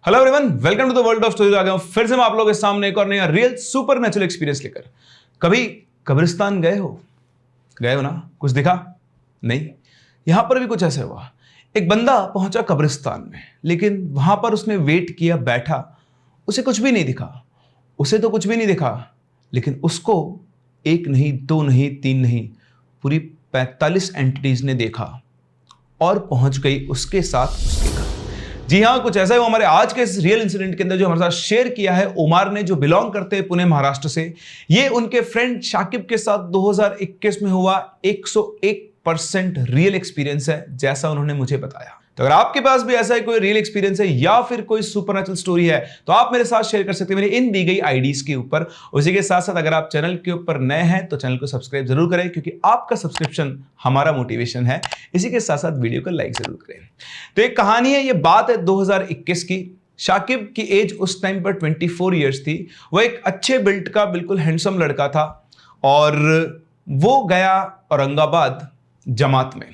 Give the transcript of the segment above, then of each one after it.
Hello everyone, welcome to the world of stories. आ गया हूं फिर से मैं आप लोगों के सामने एक और नया रियल सुपर नेचुरल एक्सपीरियंस लेकर। कभी कब्रिस्तान गए हो ना? कुछ दिखा? नहीं। यहां पर भी कुछ ऐसा हुआ। एक बंदा पहुंचा कब्रिस्तान में, लेकिन वहां पर उसने वेट किया, बैठा, उसे कुछ भी नहीं दिखा। उसे तो कुछ भी नहीं दिखा, लेकिन उसको एक नहीं, दो नहीं, तीन नहीं, पूरी 45 एंटिटीज ने देखा और पहुंच गई उसके साथ उसके घर। जी हाँ, कुछ ऐसा ही वो हमारे आज के इस रियल इंसिडेंट के अंदर जो हमारे साथ शेयर किया है उमर ने, जो बिलोंग करते हैं पुणे महाराष्ट्र से। ये उनके फ्रेंड शाकिब के साथ 2021 में हुआ 101% रियल एक्सपीरियंस है, जैसा उन्होंने मुझे बताया। तो अगर आपके पास भी ऐसा ही कोई रियल एक्सपीरियंस है या फिर कोई सुपरनैचुरल स्टोरी है, तो आप मेरे साथ शेयर कर सकते हैं मेरी इन दी गई आईडीज के ऊपर। उसी के साथ साथ अगर आप चैनल के ऊपर नए हैं तो चैनल को सब्सक्राइब जरूर करें, क्योंकि आपका सब्सक्रिप्शन हमारा मोटिवेशन है। इसी के साथ साथ वीडियो को लाइक जरूर करें। तो एक कहानी है, ये बात है 2021 की। शाकिब की एज उस टाइम पर 24 ईयर्स थी। वो एक अच्छे बिल्ट का बिल्कुल हैंडसम लड़का था और वो गया औरंगाबाद जमात में।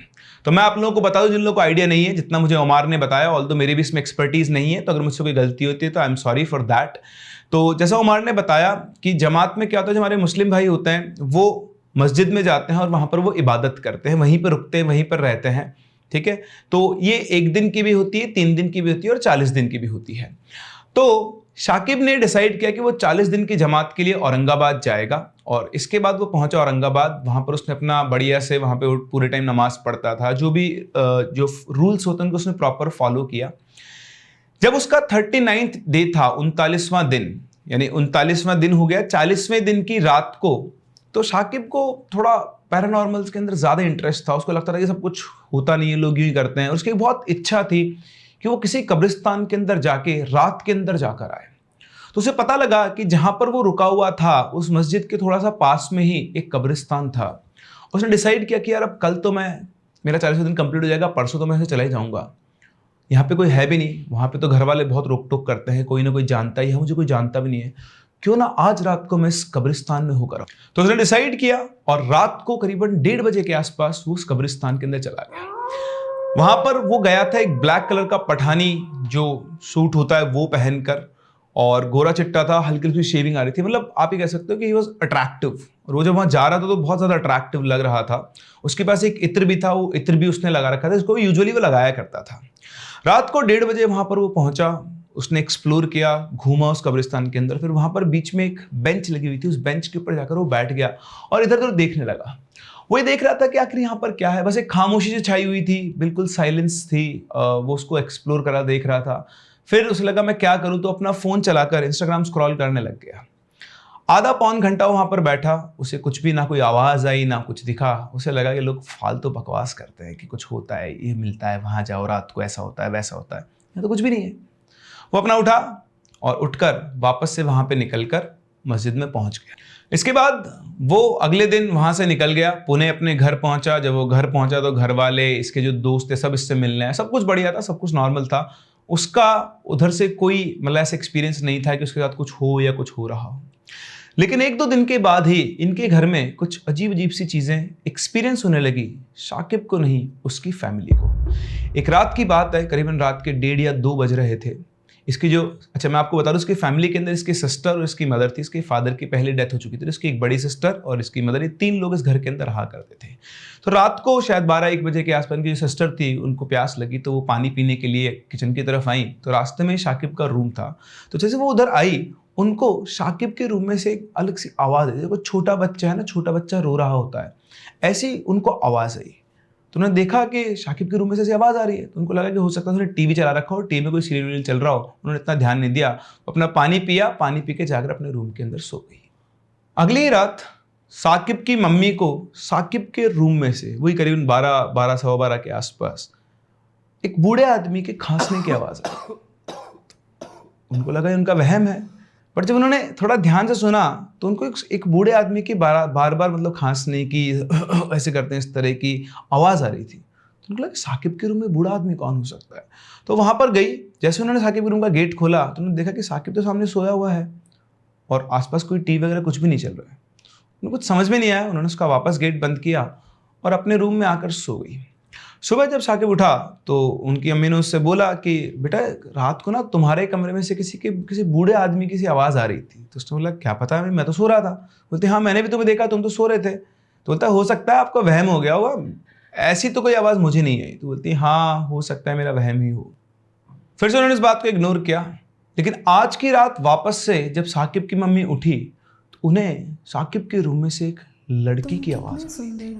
तो मैं आप लोगों को बता दूं, जिन लोगों को आइडिया नहीं है, जितना मुझे उमर ने बताया, ऑल्दो मेरी भी इसमें एक्सपर्टीज नहीं है, तो अगर मुझसे कोई गलती होती है तो I am sorry for that. तो जैसा उमर ने बताया कि जमात में क्या होता है, जो हमारे मुस्लिम भाई होते हैं वो मस्जिद में जाते हैं और वहां पर वो इबादत करते हैं, वहीं पर रुकते हैं, वहीं पर रहते हैं। ठीक है, तो ये 1 दिन की भी होती है, 3 दिन की भी होती है और 40 दिन की भी होती है। तो शाकिब ने डिसाइड किया कि वो 40 दिन की जमात के लिए औरंगाबाद जाएगा और इसके बाद वो पहुंचा औरंगाबाद। वहां पर उसने अपना बढ़िया से वहां पे पूरे टाइम नमाज पढ़ता था, जो भी जो रूल्स होते हैं उनको उसने प्रॉपर फॉलो किया। जब उसका 39th डे था, 39वां दिन, यानी 39वां दिन हो गया, 40वें दिन की रात को, तो शाकिब को थोड़ा पैरानॉर्मल्स के अंदर ज्यादा इंटरेस्ट था। उसको लगता था कि सब कुछ होता नहीं है, लोग यूं ही करते हैं। और उसकी बहुत इच्छा थी कि वो किसी कब्रिस्तान के अंदर जाके रात के अंदर जाकर आए। तो उसे पता लगा कि जहां पर वो रुका हुआ था उस मस्जिद के थोड़ा सा पास में ही एक कब्रिस्तान था। उसने डिसाइड किया कि यार अब कल तो मेरा 40वां दिन कंप्लीट हो जाएगा, परसों तो मैं ऐसे चला ही जाऊंगा। यहाँ पे कोई है भी नहीं, वहां पे तो घर वाले बहुत रोक टोक करते हैं, कोई ना कोई जानता ही है, मुझे कोई जानता भी नहीं है, क्यों ना आज रात को मैं इस कब्रिस्तान में होकर। तो उसने डिसाइड किया और रात को करीबन 1:30 बजे के आसपास वो उस कब्रिस्तान के अंदर चला गया। वहां पर वो गया था एक ब्लैक कलर का पठानी जो सूट होता है वो पहनकर, और गोरा चिट्टा था, हल्की हल्की शेविंग आ रही थी। मतलब आप ही कह सकते हो कि ही वॉज अट्रैक्टिव। और वो जब वहां जा रहा था तो बहुत ज्यादा अट्रैक्टिव लग रहा था। उसके पास एक इत्र भी था, वो इत्र भी उसने लगा रखा था, इसको यूजुअली वो लगाया करता था। रात को 1:30 बजे वहां पर वो पहुंचा। उसने एक्सप्लोर किया, घूमा उस कब्रिस्तान के अंदर। फिर वहां पर बीच में एक बेंच लगी हुई थी, उस बेंच के ऊपर जाकर वो बैठ गया और इधर उधर देखने लगा। वो ये देख रहा था कि आखिर यहाँ पर क्या है। बस एक खामोशी से छाई हुई थी, बिल्कुल साइलेंस थी। वो उसको एक्सप्लोर करा देख रहा था। फिर उसे लगा मैं क्या करूं, तो अपना फोन चलाकर इंस्टाग्राम स्क्रॉल करने लग गया। आधा पौन घंटा वहां पर बैठा, उसे कुछ भी, ना कोई आवाज आई ना कुछ दिखा। उसे लगा कि लोग फालतू बकवास करते हैं कि कुछ होता है, ये मिलता है, वहां जाओ रात को, ऐसा होता है, वैसा होता है। यहाँ तो कुछ भी नहीं है। वो अपना उठा और उठकर वापस से वहां पे निकलकर मस्जिद में पहुंच गया। इसके बाद वो अगले दिन वहां से निकल गया, पुणे अपने घर पहुंचा। जब वो घर पहुंचा तो घर वाले, इसके जो दोस्त थे, सब इससे मिलने आए। सब कुछ बढ़िया था, सब कुछ नॉर्मल था। उसका उधर से कोई मतलब ऐसा एक्सपीरियंस नहीं था कि उसके साथ कुछ हो या कुछ हो रहा हो। लेकिन 1-2 दिन के बाद ही इनके घर में कुछ अजीब अजीब सी चीजें एक्सपीरियंस होने लगी। शाकिब को नहीं, उसकी फैमिली को। एक रात की बात है, करीबन रात के 1:30 या 2 बज रहे थे। इसकी जो, अच्छा मैं आपको बता दूं, इसकी फैमिली के अंदर इसकी सिस्टर और इसकी मदर थी। इसके फादर की पहले डेथ हो चुकी थी। इसकी एक बड़ी सिस्टर और इसकी मदर, ये 3 लोग इस घर के अंदर रहा करते थे। तो रात को शायद 12-1 बजे के आसपास की जो सिस्टर थी, उनको प्यास लगी तो वो पानी पीने के लिए किचन की तरफ आई। तो रास्ते में शाकिब का रूम था। तो जैसे वो उधर आई, उनको शाकिब के रूम में से एक अलग सी आवाज आई। देखो छोटा बच्चा है ना, छोटा बच्चा रो रहा होता है, ऐसी उनको आवाज आई। तो उन्होंने देखा कि शाकिब के रूम में से ऐसी आवाज आ रही है। तो उनको लगा कि हो सकता है उसने टीवी चला रखा हो, टीवी में कोई सीरियल चल रहा हो। उन्होंने इतना ध्यान नहीं दिया, अपना पानी पिया, पानी पी के जाकर अपने रूम के अंदर सो गई। अगली रात साकिब की मम्मी को साकिब के रूम में से, वही करीबन 12 सवा 12 के आसपास, एक बूढ़े आदमी के खांसने की आवाज आई। उनको लगा उनका वहम है, पर जब उन्होंने थोड़ा ध्यान से सुना तो उनको एक बूढ़े आदमी की बार बार मतलब खांसने की ऐसे करते हैं इस तरह की आवाज आ रही थी। तो उनको लगा साकिब के रूम में बूढ़ा आदमी कौन हो सकता है। तो वहां पर गई। जैसे उन्होंने साकिब के रूम का गेट खोला तो उन्होंने देखा कि साकिब तो सामने सोया हुआ है और आसपास कोई टीवी वगैरह कुछ भी नहीं चल रहा है। उनको कुछ समझ में नहीं आया। उन्होंने उसका वापस गेट बंद किया और अपने रूम में आकर सो गई। सुबह जब साकिब उठा तो उनकी अम्मी ने उससे बोला कि बेटा रात को ना तुम्हारे कमरे में से किसी बूढ़े आदमी की सी आवाज़ आ रही थी। तो उसने बोला क्या पता मैं तो सो रहा था। बोलते हाँ मैंने भी तुम्हें देखा, तुम तो सो रहे थे। तो बोलता हो सकता है आपका वहम हो गया होगा, ऐसी तो कोई आवाज़ मुझे नहीं आई। तो बोलती हाँ हो सकता है मेरा वहम ही हो। फिर से उन्होंने इस बात को इग्नोर किया। लेकिन आज की रात वापस से जब साकिब की मम्मी उठी तो उन्हें साकिब के रूम में से एक लड़की की आवाज़ आई।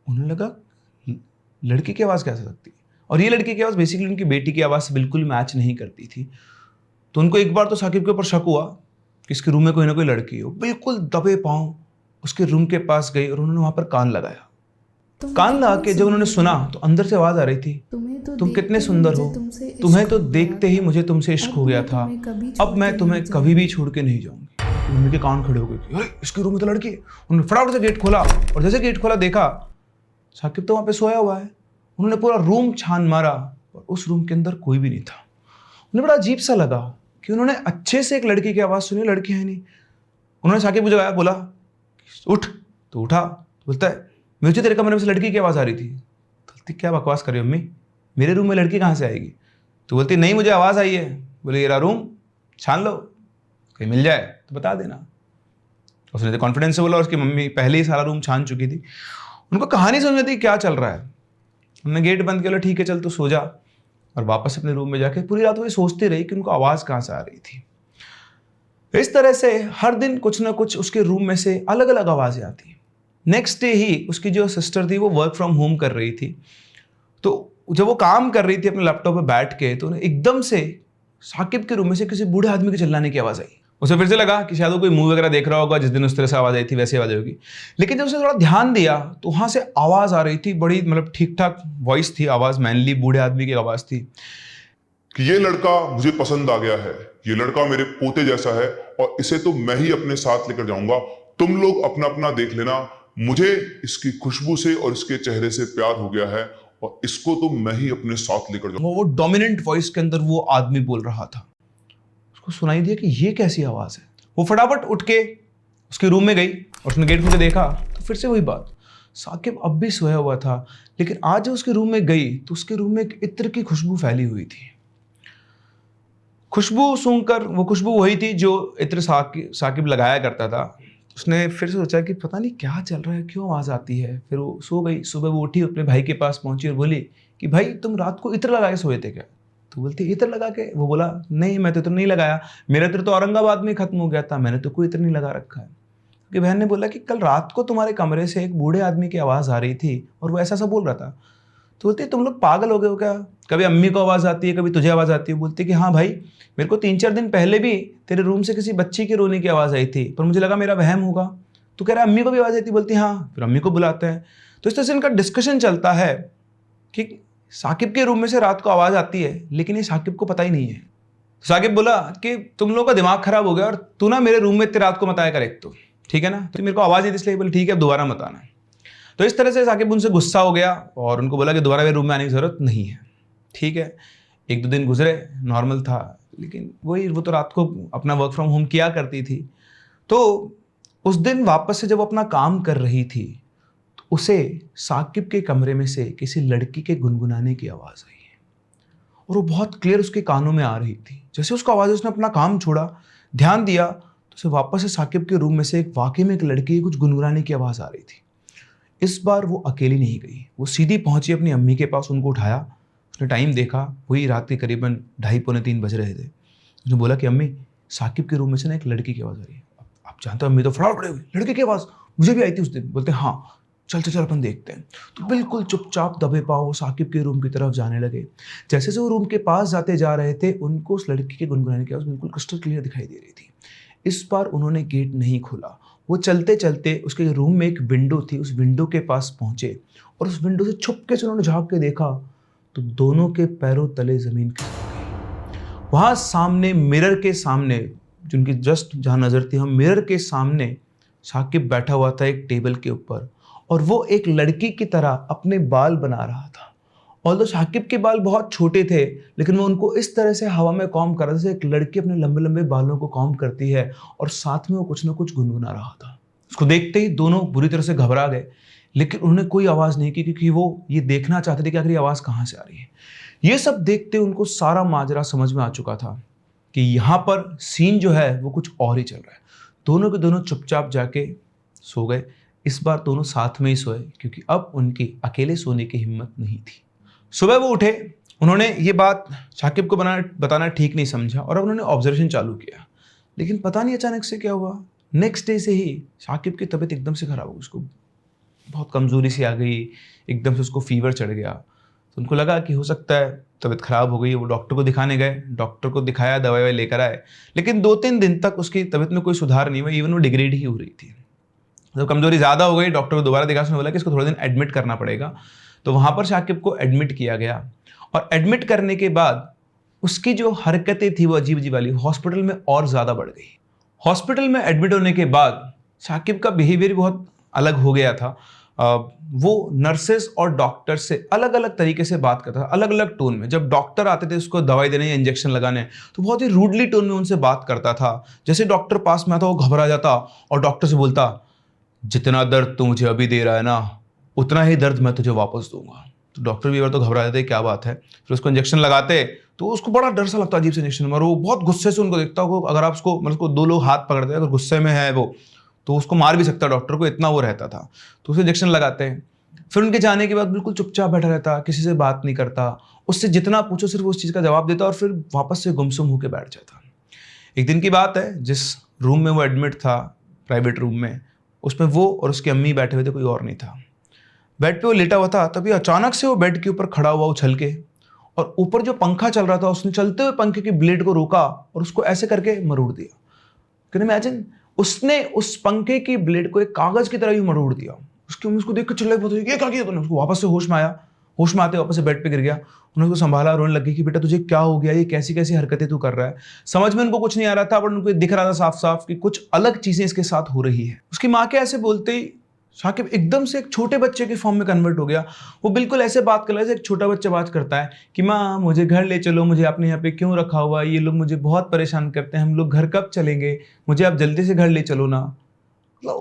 उन्हें लगा लड़की की आवाज़ कैसे सकती है, और ये लड़की की आवाज़ बेसिकली उनकी बेटी की आवाज़ से बिल्कुल मैच नहीं करती थी। तो उनको एक बार तो साकिब के ऊपर शक हुआ कि इसके रूम में कोई ना कोई लड़की हो। बिल्कुल दबे पांव उसके रूम के पास गई और उन्होंने वहां पर कान लगाया। कान लगा के जब उन्होंने सुना तो अंदर से आवाज़ आ रही थी, तुम कितने सुंदर हो, तुम्हें तो देखते ही मुझे तुमसे इश्क हो गया था, अब मैं तुम्हें कभी भी छोड़ के नहीं जाऊंगी। मम्मी के कान खड़े हो गए कि अरे इसके रूम में तो लड़की है। उन्होंने फटाफट से गेट खोला और जैसे गेट खोला देखा साकिब तो वहाँ पे सोया हुआ है। उन्होंने पूरा रूम छान मारा और उस रूम के अंदर कोई भी नहीं था। उन्हें बड़ा अजीब सा लगा कि उन्होंने अच्छे से एक लड़की की आवाज़ सुनी, लड़की है नहीं। उन्होंने साकिब को जगाया, बोला उठ। तो उठा, बोलता है मुझे तेरे कमरे में से लड़की की आवाज़ आ रही थी। तो बोलती क्या बकवास कर रही हो अम्मी, मेरे रूम में लड़की कहाँ से आएगी। तो बोलती नहीं मुझे आवाज़ आई है। बोले ये रहा रूम, छान लो, कहीं मिल जाए तो बता देना। उसने तो कॉन्फिडेंस से बोला, उसकी मम्मी पहले ही सारा रूम छान चुकी थी। उनको कहानी समझ में थी क्या चल रहा है। उन्होंने गेट बंद किया, ठीक है चल तू सो जा, और वापस अपने रूम में जाके पूरी रात वो ये सोचती रही कि उनको आवाज़ कहाँ से आ रही थी। इस तरह से हर दिन कुछ ना कुछ उसके रूम में से अलग अलग आवाज़ें आती। नेक्स्ट डे ही उसकी जो सिस्टर थी वो वर्क फ्रॉम होम कर रही थी। तो जब वो काम कर रही थी अपने लैपटॉप पर बैठ के, तो उन्हें एकदम से साकिब के रूम में से किसी बूढ़े आदमी के चिल्लाने की आवाज़ आई। उसे फिर से लगा कि शायद वो कोई मूवी वगैरह देख रहा होगा, जिस दिन उस तरह से आवाज़ आई थी वैसी आवाज़ होगी। लेकिन जब उसने थोड़ा ध्यान दिया तो वहाँ से आवाज़ आ रही थी, बड़ी मतलब ठीक ठाक वॉइस थी, आवाज़ मैनली बूढ़े आदमी की आवाज़ थी कि ये लड़का मुझे पसंद आ गया है, ये लड़का मेरे पोते जैसा है और इसे तो मैं ही अपने साथ लेकर जाऊंगा, तुम लोग अपना अपना देख लेना, मुझे इसकी खुशबू से और इसके चेहरे से प्यार हो गया है और इसको तो मैं ही अपने साथ लेकर जाऊंगा। वो डोमिनेंट वॉइस के अंदर वो आदमी बोल रहा था। उसको सुनाई दिया कि ये कैसी आवाज़ है। वो फटाफट उठ के उसके रूम में गई और उसने गेट खोल के देखा तो फिर से वही बात। साकिब अब भी सोया हुआ था, लेकिन आज जब उसके रूम में गई तो उसके रूम में एक इत्र की खुशबू फैली हुई थी। खुशबू सूंघकर वो खुशबू वही थी जो इत्र साकिब लगाया करता था। उसने फिर से सोचा कि पता नहीं क्या चल रहा है, क्यों आवाज़ आती है। फिर वो सो गई। सुबह वो उठी, अपने भाई के पास पहुंची और बोली कि भाई तुम रात को इत्र लगा के सोए थे क्या। तो बोलती इत्र लगा के। वो बोला नहीं मैं तो इत्र नहीं लगाया, मेरा इत्र तो औरंगाबाद में खत्म हो गया था, मैंने तो कोई इत्र नहीं लगा रखा है। क्योंकि बहन ने बोला कि कल रात को तुम्हारे कमरे से एक बूढ़े आदमी की आवाज़ आ रही थी और वो ऐसा सा बोल रहा था। तो बोलती तुम लोग पागल हो गए हो क्या, कभी अम्मी को आवाज़ आती है कभी तुझे आवाज़ आती है। बोलती कि हाँ भाई मेरे को 3-4 दिन पहले भी तेरे रूम से किसी बच्ची के रोने की आवाज़ आई थी, पर मुझे लगा मेरा वहम होगा। तो कह रहा अम्मी को भी आवाज़ आई थी। बोलती हाँ, फिर अम्मी को बुलाते हैं। तो इस तरह से इनका डिस्कशन चलता है कि साकिब के रूम में से रात को आवाज़ आती है, लेकिन ये साकिब को पता ही नहीं है। साकिब बोला कि तुम लोगों का दिमाग खराब हो गया और तू ना मेरे रूम में इतनी रात को मत आया कर एक तो, ठीक है ना। तो मेरे को आवाज़ आई थी इसलिए। बोले ठीक है अब दोबारा मत आना। तो इस तरह से साकिब उनसे गुस्सा हो गया और उनको बोला कि दोबारा मेरे रूम में आने की ज़रूरत नहीं है, ठीक है। 1-2 दिन गुजरे, नॉर्मल था, लेकिन वो तो रात को अपना वर्क फ्रॉम होम किया करती थी। तो उस दिन वापस से जब अपना काम कर रही थी तो उसे साकिब के कमरे में से किसी लड़की के गुनगुनाने की आवाज़ आई है और वो बहुत क्लियर उसके कानों में आ रही थी। जैसे उसको आवाज़, उसने अपना काम छोड़ा, ध्यान दिया तो उसे वापस से साकिब के रूम में से एक वाकई में एक लड़की की कुछ गुनगुनाने की आवाज़ आ रही थी। इस बार वो अकेली नहीं गई, वो सीधी पहुंची अपनी अम्मी के पास, उनको उठाया। उसने टाइम देखा, वही रात के करीबन 2:30-3 बज रहे थे। उसने बोला कि अम्मी साकिब के रूम में से ना एक लड़की की आवाज़ आ रही है। आप जानते हो अम्मी तो फटाफट पड़े हुई, लड़की की आवाज़ मुझे भी आई थी उस दिन। बोलते हाँ चल चल चल अपन देखते हैं। तो बिल्कुल चुपचाप दबे पाँव वो साकिब के रूम की तरफ जाने लगे। जैसे से वो रूम के पास जाते जा रहे थे उनको उस लड़की के गुनगुनाने की आवाज़ बिल्कुल क्रिस्टल क्लियर दिखाई दे रही थी। इस बार उन्होंने गेट नहीं खोला, वो चलते चलते उसके रूम में एक विंडो थी, उस विंडो के पास पहुंचे और उस विंडो से छुपके से उन्होंने झांक के देखा तो दोनों के पैरों तले जमीन खिसक गई। वहां सामने मिरर के सामने, जिनकी जस्ट जहां नजर थी, हम मिरर के सामने साकिब बैठा हुआ था एक टेबल के ऊपर और वो एक लड़की की तरह अपने बाल बना रहा था। और तो साकिब के बाल बहुत छोटे थे, लेकिन वो उनको इस तरह से हवा में कॉम कर रहा था जैसे एक लड़की अपने लंबे लंबे बालों को कॉम करती है और साथ में वो कुछ ना कुछ गुनगुना रहा था। उसको देखते ही दोनों बुरी तरह से घबरा गए, लेकिन उन्होंने कोई आवाज़ नहीं की, क्योंकि वो ये देखना चाहते थे कि आखिर ये आवाज़ कहाँ से आ रही है। ये सब देखते उनको सारा माजरा समझ में आ चुका था कि यहाँ पर सीन जो है वो कुछ और ही चल रहा है। दोनों के दोनों चुपचाप जाके सो गए। इस बार दोनों साथ में ही सोए, क्योंकि अब उनकी अकेले सोने की हिम्मत नहीं थी। सुबह वो उठे, उन्होंने ये बात शाकिब को बताना ठीक नहीं समझा और अब उन्होंने ऑब्जर्वेशन चालू किया। लेकिन पता नहीं अचानक से क्या हुआ, नेक्स्ट डे से ही शाकिब की तबीयत एकदम से खराब हो गई। उसको बहुत कमज़ोरी सी आ गई, एकदम से उसको फीवर चढ़ गया। तो उनको लगा कि हो सकता है तबीयत खराब हो गई। वो डॉक्टर को दिखाने गए, डॉक्टर को दिखाया, दवाई लेकर आए, लेकिन 2-3 दिन तक उसकी तबीयत में कोई सुधार नहीं हुआ, इवन वो डिग्रेड ही हो रही थी। जब कमज़ोरी ज़्यादा हो गई, डॉक्टर को दोबारा दिखा, उसने बोला कि इसको थोड़े दिन एडमिट करना पड़ेगा। तो वहाँ पर शाकिब को एडमिट किया गया और एडमिट करने के बाद उसकी जो हरकतें थी वो अजीब अजीब वाली हॉस्पिटल में और ज़्यादा बढ़ गई। हॉस्पिटल में एडमिट होने के बाद शाकिब का बिहेवियर बहुत अलग हो गया था। वो नर्सेस और डॉक्टर से अलग अलग तरीके से बात करता था, अलग अलग टोन में। जब डॉक्टर आते थे उसको दवाई देने या इंजेक्शन लगाने, तो बहुत ही रूडली टोन में उनसे बात करता था। जैसे डॉक्टर पास में आता वो घबरा जाता और डॉक्टर से बोलता, जितना दर्द तू मुझे अभी दे रहा है ना, उतना ही दर्द मैं तुझे वापस दूंगा। तो डॉक्टर भी बार तो घबरा जाते, क्या बात है। फिर उसको इंजेक्शन लगाते तो उसको बड़ा डर सा लगता, अजीब से इंजेक्शन, और वो बहुत गुस्से से उनको देखता हो। अगर आप उसको मतलब उसको 2 लोग हाथ पकड़ते हैं, अगर गुस्से में है वो, तो उसको मार भी सकता डॉक्टर को, इतना वो रहता था। तो उसे इंजेक्शन लगाते हैं। फिर उनके जाने के बाद बिल्कुल चुपचाप बैठा रहता, किसी से बात नहीं करता। उससे जितना पूछो सिर्फ उस चीज़ का जवाब देता और फिर वापस से गुमसुम होकर बैठ जाता। एक दिन की बात है, जिस रूम में वो एडमिट था, प्राइवेट रूम में, उसमें वो और उसकी अम्मी बैठे हुए थे, कोई और नहीं था। बेड पे वो लेटा हुआ था, तभी अचानक से वो बेड के ऊपर खड़ा हुआ उछल के, और ऊपर जो पंखा चल रहा था उसने चलते हुए पंखे की ब्लेड को रोका और उसको ऐसे करके मरोड़ दिया। कैन यू इमेजिन, उसने उस पंखे की ब्लेड को एक कागज की तरह ही मरोड़ दिया। उसकी अम्मी उसको देख कर चिल्लाई, ये क्या किया तूने। उसको वापस से होश में आया, होश में आते वापस से बेड पे गिर गया। उन्होंने उसको संभाला, रोने लगी कि बेटा तुझे क्या हो गया, ये कैसी कैसी हरकतें तू कर रहा है। समझ में उनको कुछ नहीं आ रहा था, बट उनको दिख रहा था साफ साफ कि कुछ अलग चीजें इसके साथ हो रही है। उसकी माँ के ऐसे बोलते ही शाकिब एकदम से एक छोटे बच्चे के फॉर्म में कन्वर्ट हो गया। वो बिल्कुल ऐसे बात कर रहा है जैसे एक छोटा बच्चा बात करता है कि माँ मुझे घर ले चलो, मुझे आपने यहाँ पे क्यों रखा हुआ है, ये लोग मुझे बहुत परेशान करते हैं, हम लोग घर कब चलेंगे, मुझे आप जल्दी से घर ले चलो ना। मतलब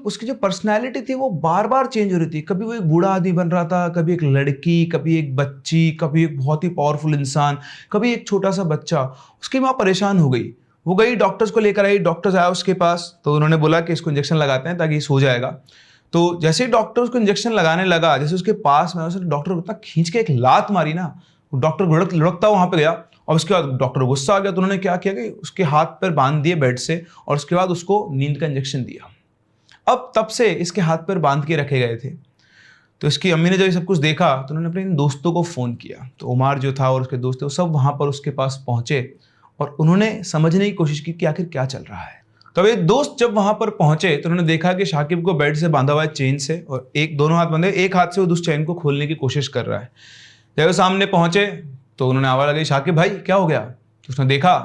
उसकी जो पर्सनैलिटी थी वो बार बार चेंज हो रही थी। कभी वो एक बूढ़ा आदमी बन रहा था, कभी एक लड़की, कभी एक बच्ची, कभी एक बहुत ही पावरफुल इंसान, कभी एक छोटा सा बच्चा। उसकी माँ परेशान हो गई, वो गई डॉक्टर्स को लेकर आई। डॉक्टर्स आया उसके पास, तो उन्होंने बोला कि इसको इंजेक्शन लगाते हैं ताकि ये सो जाएगा। तो जैसे ही डॉक्टर उसको इंजेक्शन लगाने लगा, जैसे उसके पास में उसने डॉक्टर को इतना खींच के एक लात मारी ना, डॉक्टर लुढ़कता वहां पे गया। और उसके बाद डॉक्टर को गुस्सा आ गया, तो उन्होंने क्या किया कि उसके हाथ पैर बांध दिए बेड से, और उसके बाद उसको नींद का इंजेक्शन दिया। अब तब से इसके हाथ पैर बांध के रखे गए थे। तो इसकी अम्मी ने जब ये सब कुछ देखा तो उन्होंने अपने इन दोस्तों को फ़ोन किया। तो उमार जो था और उसके दोस्त थे, वो सब वहाँ पर उसके पास पहुँचे और उन्होंने समझने की कोशिश की कि आखिर क्या चल रहा है। तब ये दोस्त जब वहाँ पर पहुँचे तो उन्होंने देखा कि शाकिब को बेड से बांधा हुआ है चेन से, और दोनों हाथ बंधे, एक हाथ से वो उस चेन को खोलने की कोशिश कर रहा है। जब वो सामने पहुँचे तो उन्होंने आवाज़ लगाई, शाकिब भाई क्या हो गया। तो उसने देखा,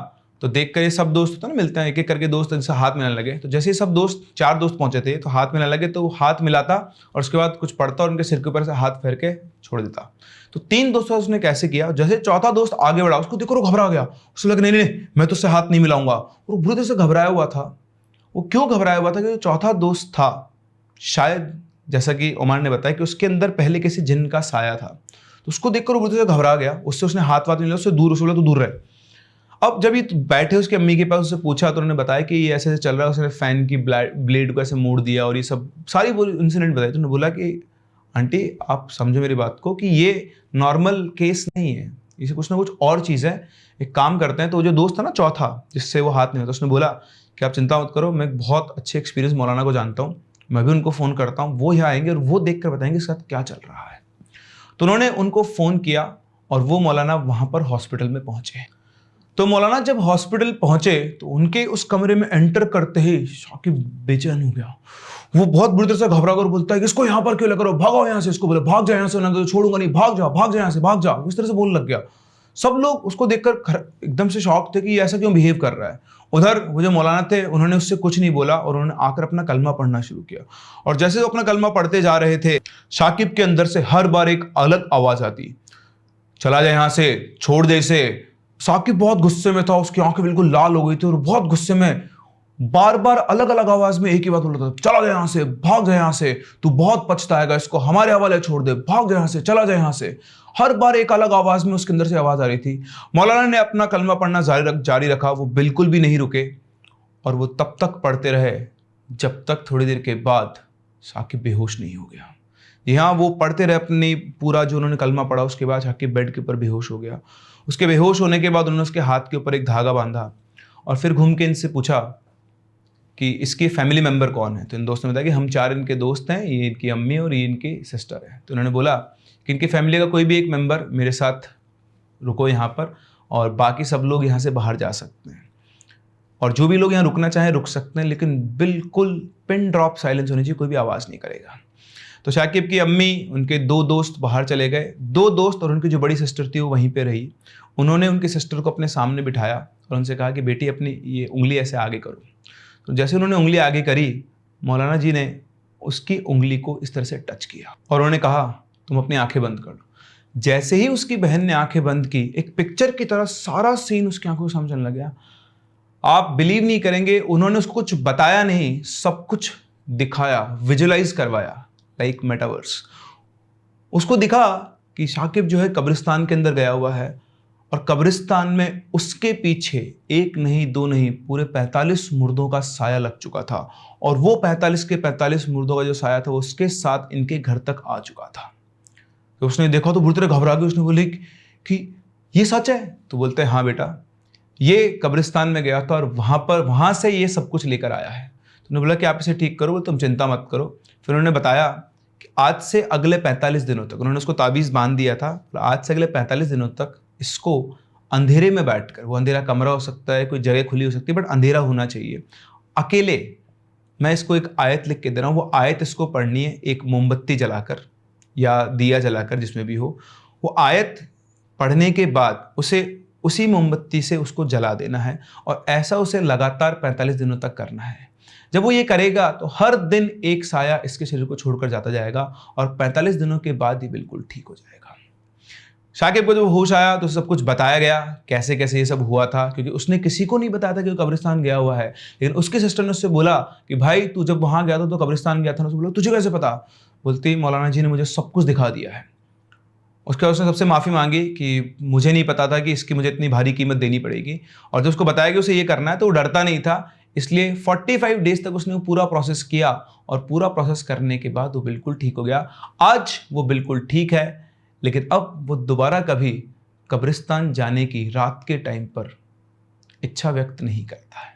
तो देख कर ये सब दोस्त होता ना, मिलते हैं एक एक करके दोस्त, इनसे हाथ मिलाने लगे। तो जैसे ही सब दोस्त 4 दोस्त पहुंचे थे तो हाथ मिलाने लगे, तो वो हाथ मिलाता और उसके बाद कुछ पढ़ता और उनके सिर के ऊपर से हाथ फेर के छोड़ देता। तो 3 दोस्तों उसने कैसे किया, जैसे चौथा दोस्त आगे बढ़ा, उसको देखो वो घबरा गया। उसको लगा नहीं नहीं मैं तो उससे हाथ नहीं मिलाऊंगा, और वो बुरी तरह से घबराया हुआ था। वो क्यों घबराया हुआ था कि जो चौथा दोस्त था, शायद जैसा कि उमर ने बताया कि उसके अंदर पहले किसी जिन का साया था। तो उसको देखकर वो बुरी तरह से घबरा गया, उससे उसने हाथ वाथ मिला, उससे दूर, उससे बोला तो दूर रहे। अब जब ये बैठे उसकी अम्मी के पास, उससे पूछा तो उन्होंने बताया कि ये ऐसे ऐसे चल रहा है, उसने फैन की ब्लेड को ऐसे मोड़ दिया और ये सब सारी इंसिडेंट बताई। तो उन्होंने बोला कि आंटी आप समझो मेरी बात को कि ये नॉर्मल केस नहीं है, इसे कुछ ना कुछ और चीज़ है, एक काम करते हैं। तो जो दोस्त था ना चौथा जिससे वो हाथ नहीं होता, उसने बोला कि आप चिंता मत करो, मैं एक बहुत अच्छे एक्सपीरियंस मौलाना को जानता हूँ, मैं भी उनको फ़ोन करता हूँ, वो यहाँ आएंगे और वो देख कर बताएंगे इसके साथ क्या चल रहा है। तो उन्होंने उनको फ़ोन किया और वो मौलाना वहाँ पर हॉस्पिटल में पहुँचे। तो मौलाना जब हॉस्पिटल पहुंचे तो उनके उस कमरे में एंटर करते ही शाकिब बेचैन हो गया। वो बहुत बुरी तरह से घबरा कर बोलता है कि इसको यहाँ पर क्यों लेकर आओ, भागो यहाँ से, इसको बोले भाग जाए यहाँ से, ना तो छोड़ूंगा नहीं, भाग जा यहाँ से, भाग जा, इस तरह से बोलने लग गया। सब लोग उसको देखकर एकदम से शॉक थे कि ये ऐसा क्यों बिहेव कर रहा है। उधर वो जो मौलाना थे उन्होंने उससे कुछ नहीं बोला और उन्होंने आकर अपना कलमा पढ़ना शुरू किया। और जैसे वो अपना कलमा पढ़ते जा रहे थे, शाकिब के अंदर से हर बार एक अलग आवाज आती, चला जाए यहाँ से, छोड़ दे इसे। शाकिब बहुत गुस्से में था, उसकी आंखें बिल्कुल लाल हो गई थी और बहुत गुस्से में बार बार अलग अलग आवाज में एक ही बात बोलता था, चला जाए यहां से, भाग जाए यहां से, तू बहुत पछताएगा, इसको हमारे हवाले छोड़ दे, भाग जाए यहां से, चला जाए यहां से। हर बार एक अलग आवाज में उसके अंदर से आवाज आ रही थी। मौलाना ने अपना कलमा पढ़ना जारी रखा, वो बिल्कुल भी नहीं रुके और वो तब तक पढ़ते रहे जब तक थोड़ी देर के बाद साकिब बेहोश नहीं हो गया। यहाँ वो पढ़ते रहे अपनी पूरा जो उन्होंने कलमा पढ़ा, उसके बाद साकिब बेड के ऊपर बेहोश हो गया। उसके बेहोश होने के बाद उन्होंने उसके हाथ के ऊपर एक धागा बांधा और फिर घूम के इनसे पूछा कि इसके फैमिली मेंबर कौन है। तो इन दोस्तों ने बताया कि हम 4 इनके दोस्त हैं, ये इनकी अम्मी और ये इनकी सिस्टर है। तो उन्होंने बोला कि इनकी फैमिली का कोई भी एक मेंबर मेरे साथ रुको यहाँ पर, और बाकी सब लोग यहाँ से बाहर जा सकते हैं, और जो भी लोग यहाँ रुकना चाहें रुक सकते हैं, लेकिन बिल्कुल पिन ड्रॉप साइलेंस होनी चाहिए, कोई भी आवाज़ नहीं करेगा। तो शाकिब की अम्मी, उनके 2 दोस्त बाहर चले गए। 2 दोस्त और उनकी जो बड़ी सिस्टर थी वो वहीं पे रही। उन्होंने उनकी सिस्टर को अपने सामने बिठाया और उनसे कहा कि बेटी अपनी ये उंगली ऐसे आगे करो। तो जैसे उन्होंने उंगली आगे करी, मौलाना जी ने उसकी उंगली को इस तरह से टच किया और उन्होंने कहा तुम अपनी आंखें बंद कर लो। जैसे ही उसकी बहन ने आंखें बंद की, एक पिक्चर की तरह सारा सीन उसकी आंखों के सामने चलने लग गया। आप बिलीव नहीं करेंगे, उन्होंने उसको कुछ बताया नहीं, सब कुछ दिखाया, विजुअलाइज करवाया, लाइक मेटावर्स। उसको दिखा कि शाकिब जो है कब्रिस्तान के अंदर गया हुआ है और कब्रिस्तान में उसके पीछे 1 नहीं 2 नहीं पूरे 45 मुर्दों का साया लग चुका था, और वो 45 के 45 मुर्दों का जो साया था वो उसके साथ इनके घर तक आ चुका था। तो उसने देखा तो बुरी तरह घबरा गई। उसने बोली कि ये सच है? तो बोलते हैं हाँ बेटा, ये कब्रिस्तान में गया था और वहां से ये सब कुछ लेकर आया है। तो उन्होंने बोला कि आप इसे ठीक करो, तुम चिंता मत करो। फिर उन्होंने बताया कि आज से अगले 45 दिनों तक, उन्होंने उसको ताबीज़ बांध दिया था, आज से अगले 45 दिनों तक इसको अंधेरे में बैठकर, वो अंधेरा कमरा हो सकता है, कोई जगह खुली हो सकती है, बट अंधेरा होना चाहिए, अकेले, मैं इसको एक आयत लिख के दे रहा हूँ, वो आयत इसको पढ़नी है, एक मोमबत्ती जलाकर या दिया जलाकर, जिसमें भी हो। वो आयत पढ़ने के बाद उसे उसी मोमबत्ती से उसको जला देना है, और ऐसा उसे लगातार 45 दिनों तक करना है। जब वो ये करेगा तो हर दिन एक साया इसके शरीर को छोड़कर जाता जाएगा और 45 दिनों के बाद ही बिल्कुल ठीक हो जाएगा। शाकिब को जब होश आया तो सब कुछ बताया गया, कैसे कैसे ये सब हुआ था, क्योंकि उसने किसी को नहीं बताया था कि वो कब्रिस्तान गया हुआ है। लेकिन उसकी सिस्टर ने उससे बोला कि भाई तू जब वहां गया था तो कब्रिस्तान गया था ना। उसने बोला तुझे कैसे पता? बोलती मौलाना जी ने मुझे सब कुछ दिखा दिया है। उसके बाद उसने सबसे माफ़ी मांगी कि मुझे नहीं पता था कि इसकी मुझे इतनी भारी कीमत देनी पड़ेगी, और जब उसको बताया कि उसे ये करना है तो वो डरता नहीं था। इसलिए 45 डेज तक उसने वो पूरा प्रोसेस किया, और पूरा प्रोसेस करने के बाद वो बिल्कुल ठीक हो गया। आज वो बिल्कुल ठीक है, लेकिन अब वो दोबारा कभी कब्रिस्तान जाने की रात के टाइम पर इच्छा व्यक्त नहीं करता है।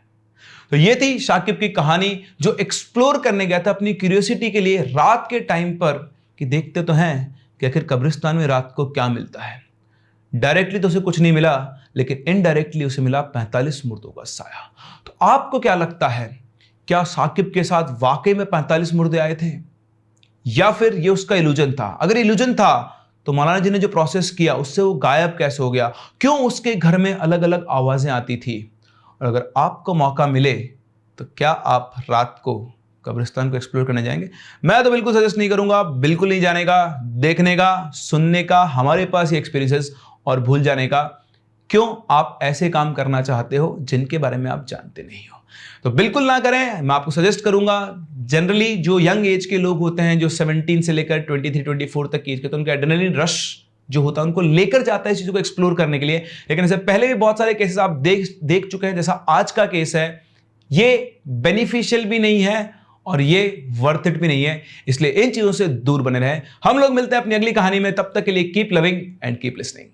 तो ये थी शाकिब की कहानी, जो एक्सप्लोर करने गया था अपनी क्यूरियोसिटी के लिए रात के टाइम पर, कि देखते तो हैं कि आखिर कब्रिस्तान में रात को क्या मिलता है। डायरेक्टली तो उसे कुछ नहीं मिला, लेकिन इनडायरेक्टली उसे मिला 45 मुर्दों का साया। तो आपको क्या लगता है, क्या साकिब के साथ वाकई में 45 मुर्दे आए थे, या फिर ये उसका इल्यूजन था? अगर इल्यूजन था तो मौलाना जी ने जो प्रोसेस किया उससे वो गायब कैसे हो गया? क्यों उसके घर में अलग अलग आवाजें आती थी? और अगर आपको मौका मिले तो क्या आप रात को कब्रिस्तान को एक्सप्लोर करने जाएंगे? मैं तो बिल्कुल सजेस्ट नहीं करूंगा, बिल्कुल नहीं जाने का, देखने का, सुनने का, हमारे पास ये एक्सपीरियंसेस, और भूल जाने का। क्यों आप ऐसे काम करना चाहते हो जिनके बारे में आप जानते नहीं हो? तो बिल्कुल ना करें। मैं आपको सजेस्ट करूंगा, जनरली जो यंग एज के लोग होते हैं, जो 17 से लेकर 23-24 तक की एज के, तो उनका एड्रेनलिन रश जो होता है उनको लेकर जाता है इस चीजों को एक्सप्लोर करने के लिए। लेकिन इससे पहले भी बहुत सारे केसेस आप देख चुके हैं, जैसा आज का केस है, ये बेनिफिशियल भी नहीं है और ये वर्थ इट भी नहीं है। इसलिए इन चीजों से दूर बने रहें। हम लोग मिलते हैं अपनी अगली कहानी में, तब तक के लिए keep loving and keep listening.